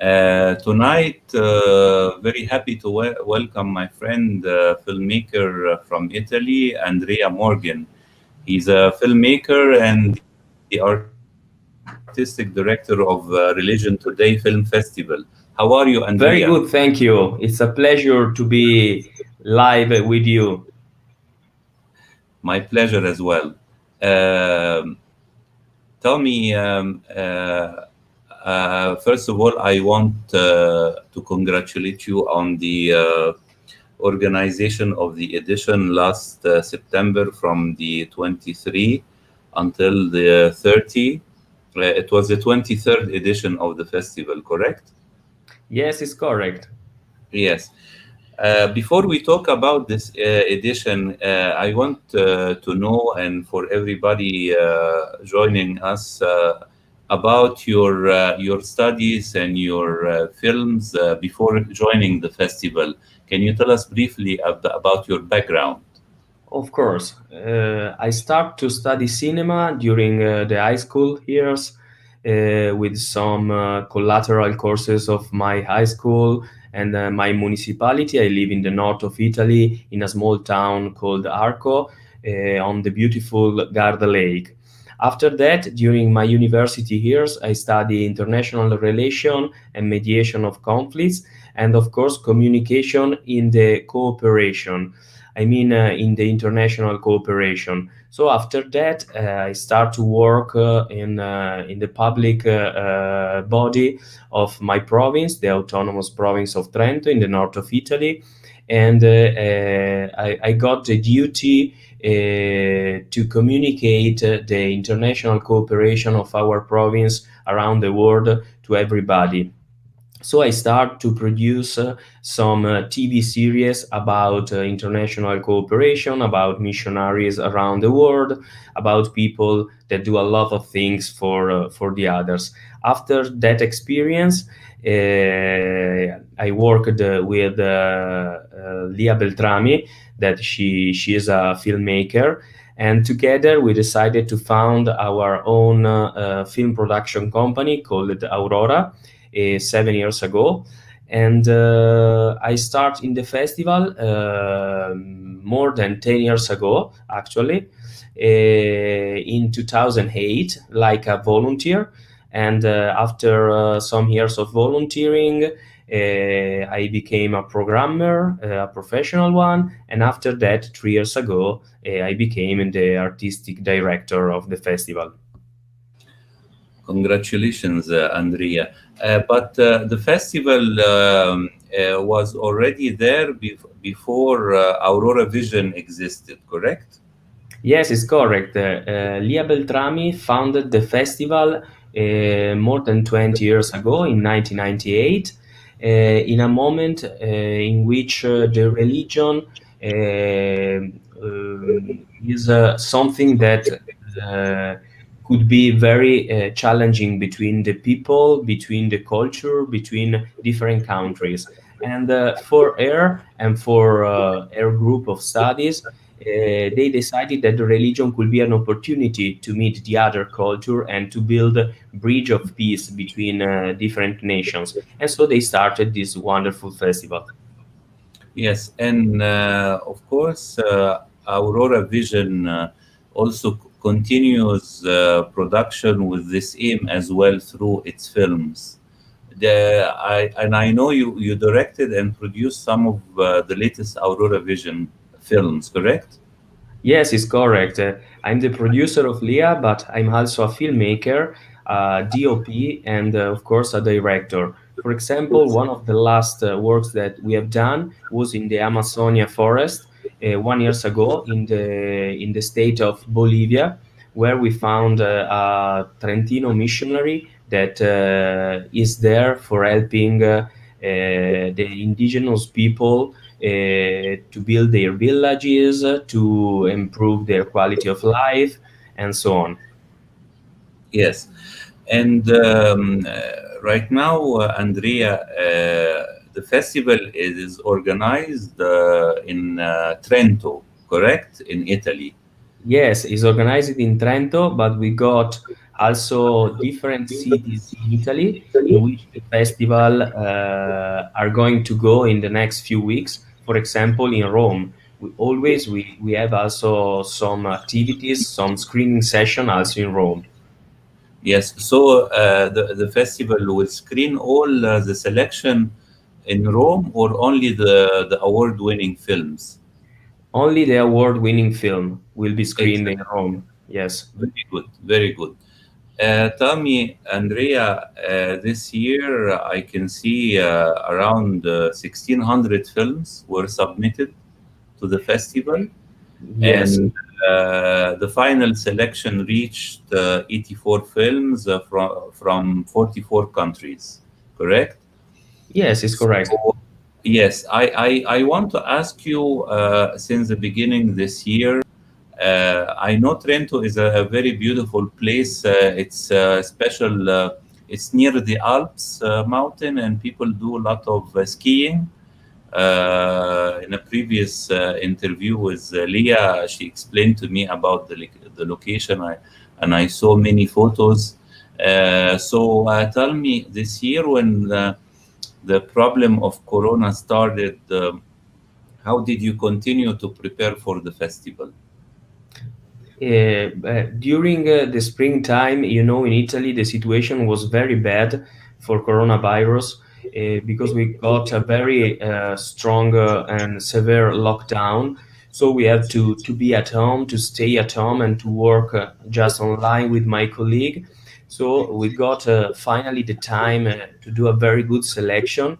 Tonight, very happy to welcome my friend, filmmaker from Italy, Andrea Morghen. He's a filmmaker and the artistic director of Religion Today Film Festival. How are you, Andrea? Very good, thank you. It's a pleasure to be live with you. My pleasure as well. Um, Tell me, first of all, I want to congratulate you on the organization of the edition last September from the 23 until the 30. It was the 23rd edition of the festival, correct? Yes, it's correct. Yes. Before we talk about this edition, I want to know, and for everybody joining us, about your studies and your films before joining the festival. Can you tell us briefly about your background? Of course. I start to study cinema during the high school years with some collateral courses of my high school and my municipality. I live in the north of Italy in a small town called Arco on the beautiful Garda Lake. After that, during my university years, I study international relation and mediation of conflicts, and of course, communication in the cooperation. In the international cooperation. So after that, I start to work in the public body of my province, the autonomous province of Trento, in the north of Italy, and I got the duty to communicate the international cooperation of our province around the world to everybody. So I start to produce some TV series about international cooperation, about missionaries around the world, about people that do a lot of things for the others. After that experience, I worked with Lia Beltrami, that she is a filmmaker, and together we decided to found our own film production company called Aurora 7 years ago. And I start in the festival more than 10 years ago, actually, in 2008, like a volunteer. And after some years of volunteering, I became a programmer, a professional one. And after that, 3 years ago, I became the artistic director of the festival. Congratulations, Andrea. But the festival was already there before Auroravision existed, correct? Yes, it's correct. Lia Beltrami founded the festival more than 20 years ago in 1998, in a moment in which the religion is something that uh, could be very challenging between the people, between the culture, between different countries. And for her and for her group of studies, they decided that the religion could be an opportunity to meet the other culture and to build a bridge of peace between different nations. And so they started this wonderful festival. Yes, and of course, Aurora Vision also continues production with this aim as well through its films. I know you directed and produced some of the latest Aurora Vision films, correct? Yes, it's correct. I'm the producer of Leah, but I'm also a filmmaker, a DOP, and of course a director. For example, one of the last works that we have done was in the Amazonia forest 1 years ago in the state of Bolivia, where we found a Trentino missionary that is there for helping the indigenous people to build their villages, to improve their quality of life, and so on. Yes. And right now, Andrea, the festival is organized in Trento, correct? In Italy. Yes, it's organized in Trento, but we got also different cities in Italy in which the festival are going to go in the next few weeks. For example, in Rome, we have also some activities, some screening session also in Rome. Yes. So the festival will screen all the selection in Rome, or only the award-winning films? Only the award-winning film will be screened in Exactly. Rome. Yes. Very good. Very good. Tell me, Andrea, this year I can see around 1,600 films were submitted to the festival, Yes. and the final selection reached 84 films from 44 countries, correct? Yes, it's correct. So, yes, I want to ask you since the beginning this year. I know Trento is a very beautiful place. It's special. It's near the Alps mountain, and people do a lot of skiing. In a previous interview with Leah, she explained to me about the location, and I saw many photos. So tell me, this year when the problem of Corona started, how did you continue to prepare for the festival? During the springtime, in Italy, the situation was very bad for coronavirus because we got a very strong and severe lockdown. So we have to be at home, to stay at home, and to work just online with my colleague. So we got finally the time to do a very good selection.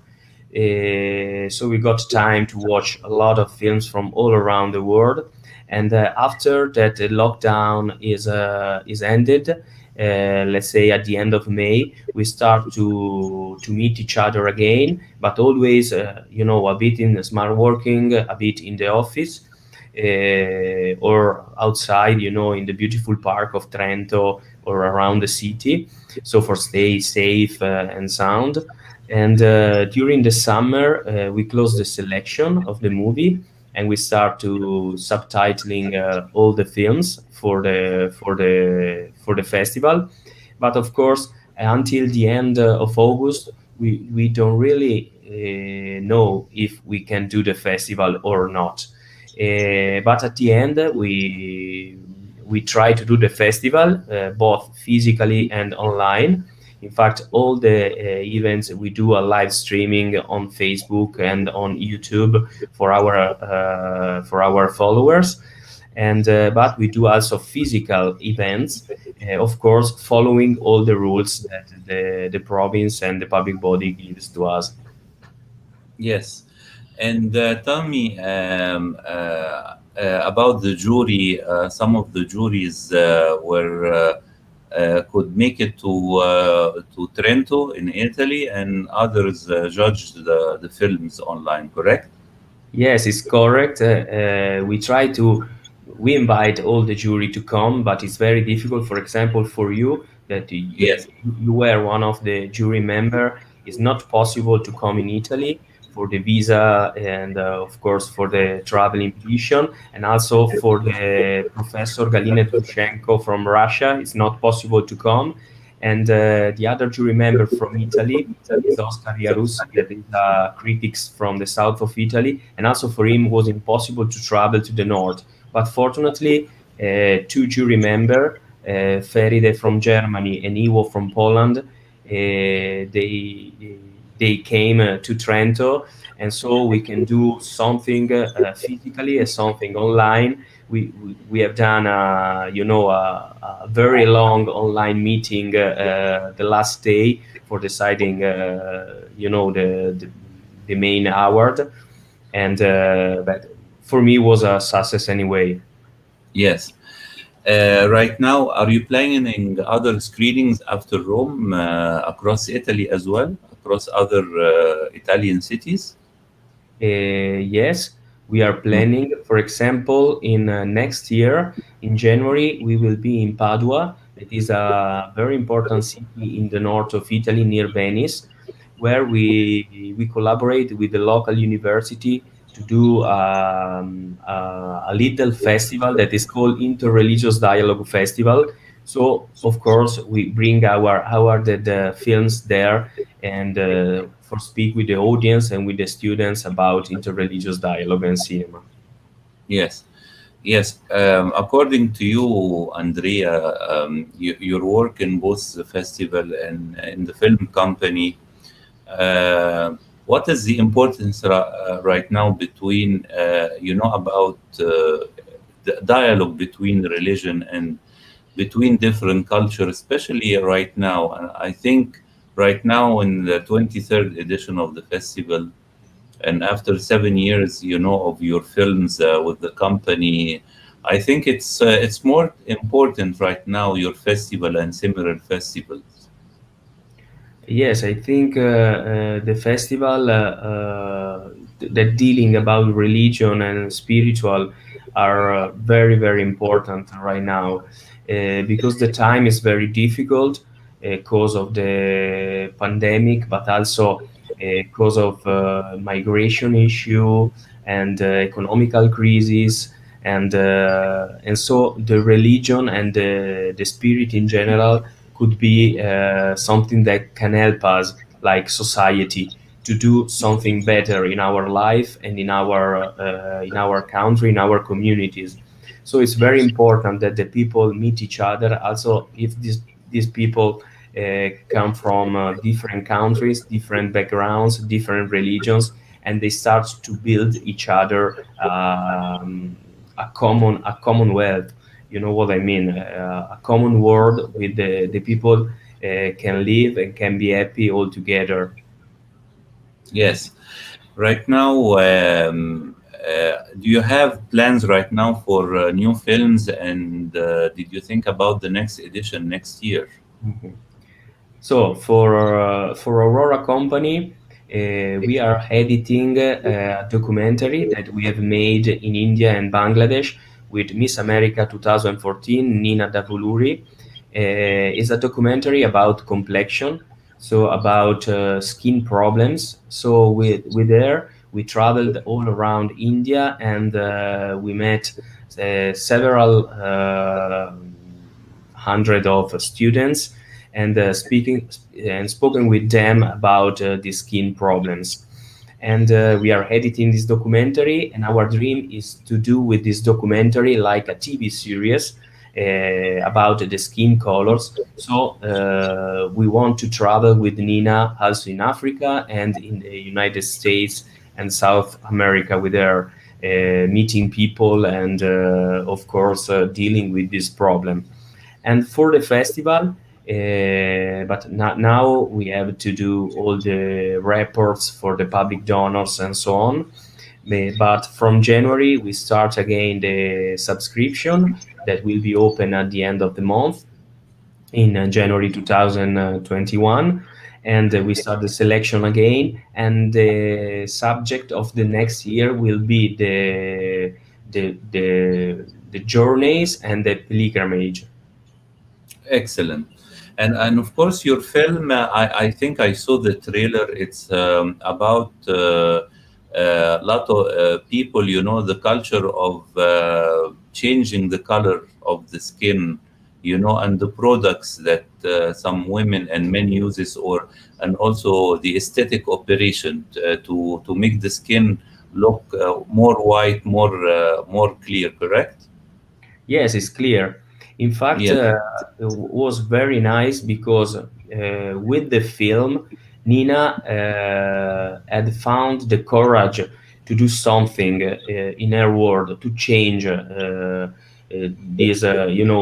So we got time to watch a lot of films from all around the world. And after that, the lockdown is ended. Let's say at the end of May, we start to meet each other again, but always, a bit in smart working, a bit in the office, or outside, in the beautiful park of Trento or around the city. So for stay safe and sound. And during the summer, we close the selection of the movie and we start to subtitling all the films for the festival. But of course, until the end of August, we don't really know if we can do the festival or not. But at the end, we try to do the festival both physically and online. In fact, all the events we do a live streaming on Facebook and on YouTube for our followers, and but we do also physical events, of course, following all the rules that the province and the public body gives to us. Yes. And tell me about the jury. Some of the juries were could make it to Trento in Italy, and others judged the films online. Correct? Yes, it's correct. We invite all the jury to come, but it's very difficult. For example, for you, that Yes. you were one of the jury member, it's not possible to come in Italy for the visa and, of course, for the travel invitation, and also for the Professor Galina Dushenko from Russia, it's not possible to come. And the other jury member from Italy is Oscar Iarussi, that is a critics from the south of Italy, and also for him was impossible to travel to the north. But fortunately, two jury members, Feride from Germany and Iwo from Poland, they came to Trento, and so we can do something physically and something online. We have done a very long online meeting the last day for deciding the main award, and but for me was a success anyway. Yes. Right now, are you planning other screenings after Rome across Italy as well, across other Italian cities? Yes, we are planning. For example, in next year, in January, we will be in Padua. That is a very important city in the north of Italy, near Venice, where we collaborate with the local university to do a little festival that is called Interreligious Dialogue Festival, So of course we bring our the films there and for speak with the audience and with the students about interreligious dialogue and cinema. Yes. Yes, according to you, Andrea, your work in both the festival and in the film company, what is the importance right now between, about the dialogue between religion and between different cultures, especially right now? And I think right now in the 23rd edition of the festival, and after 7 years, of your films with the company, I think it's more important right now, your festival and similar festivals. Yes, I think the festival that dealing about religion and spiritual are very very important right now because the time is very difficult because of the pandemic, but also because of migration issue and economical crisis and so the religion and the spirit in general could be something that can help us, like society, to do something better in our life and in our country, in our communities. So it's very important that the people meet each other. Also, if these people come from different countries, different backgrounds, different religions, and they start to build each other a commonwealth. You know what I mean? A common world with the people can live and can be happy all together. Yes. Right now, do you have plans right now for new films? And did you think about the next edition next year? Mhm. So for Aurora Company, we are editing a documentary that we have made in India and Bangladesh with Miss America 2014, Nina Davuluri. It's a documentary about complexion, so about skin problems. So we there we traveled all around India and we met several hundred of students and speaking and spoken with them about the skin problems. And we are editing this documentary, and our dream is to do with this documentary like a TV series about the skin colors. So we want to travel with Nina also in Africa and in the United States and South America with her, meeting people and of course dealing with this problem. And for the festival, but now we have to do all the reports for the public donors and so on. But from January, we start again the subscription that will be open at the end of the month in January 2021. And we start the selection again. And the subject of the next year will be the journeys and the pilgrimage. Excellent. And of course, your film, I think I saw the trailer. It's about a lot of people, the culture of changing the color of the skin, and the products that some women and men uses, and also the aesthetic operation to make the skin look more white, more clear, correct? Yes, it's clear. In fact, Yes. it was very nice because with the film, Nina had found the courage to do something in her world to change this,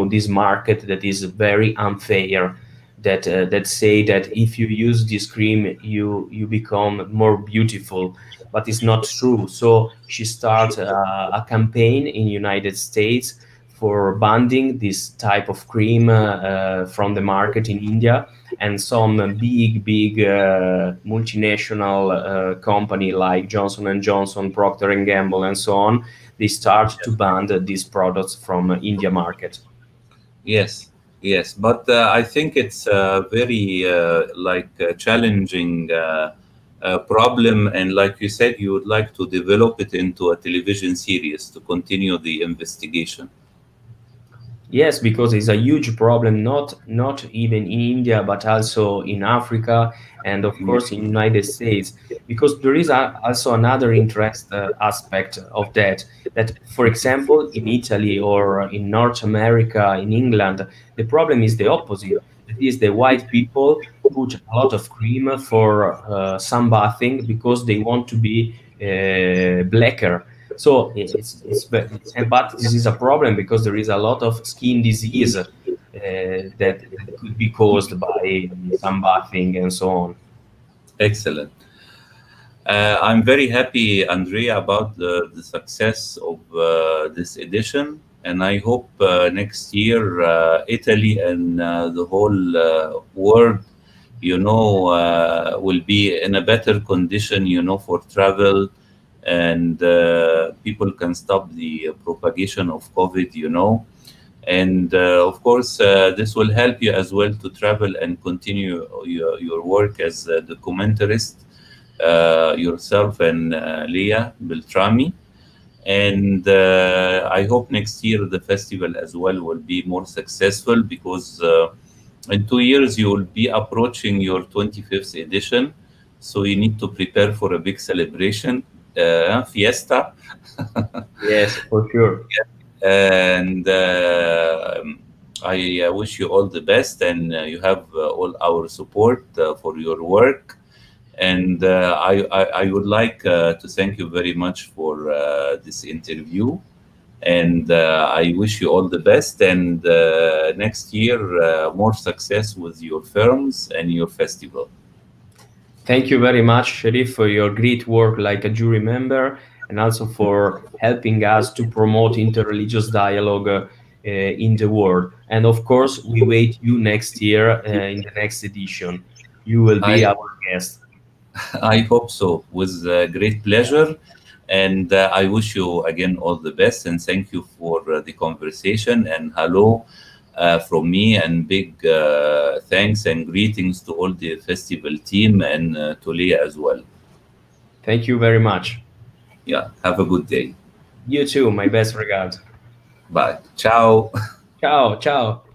this market that is very unfair. That say that if you use this cream, you become more beautiful, but it's not true. So she starts a campaign in United States for banning this type of cream from the market in India, and some big multinational company like Johnson and Johnson, Procter and Gamble, and so on, they start to ban these products from India market. Yes, yes, but I think it's a very challenging problem, and like you said, you would like to develop it into a television series to continue the investigation. Yes, because it's a huge problem, not even in India, but also in Africa and of Yeah. course in United States. Because there is also another interest aspect of that. That, for example, in Italy or in North America, in England, the problem is the opposite. That is, the white people put a lot of cream for sunbathing because they want to be blacker. So but this is a problem because there is a lot of skin disease that could be caused by sunbathing and so on. Excellent. I'm very happy, Andrea, about the success of this edition, and I hope next year Italy and the whole world, will be in a better condition, for travel, and people can stop the propagation of COVID, and of course, this will help you as well to travel and continue your work as a documentarist, yourself and Leah Beltrami. And I hope next year the festival as well will be more successful because in 2 years you will be approaching your 25th edition. So you need to prepare for a big celebration, fiesta. Yes, for sure. And I wish you all the best, and you have all our support for your work. And I would like to thank you very much for this interview. And I wish you all the best. And next year, more success with your films and your festival. Thank you very much, Sharif, for your great work like a jury member and also for helping us to promote interreligious dialogue in the world. And of course, we wait you next year in the next edition. You will be I our guest. I hope so, with great pleasure. And I wish you again all the best. And thank you for the conversation. And hello from me, and big thanks and greetings to all the festival team and to Leah as well. Thank you very much. Yeah, have a good day. You too. My best regards. Bye. Ciao. Ciao, ciao.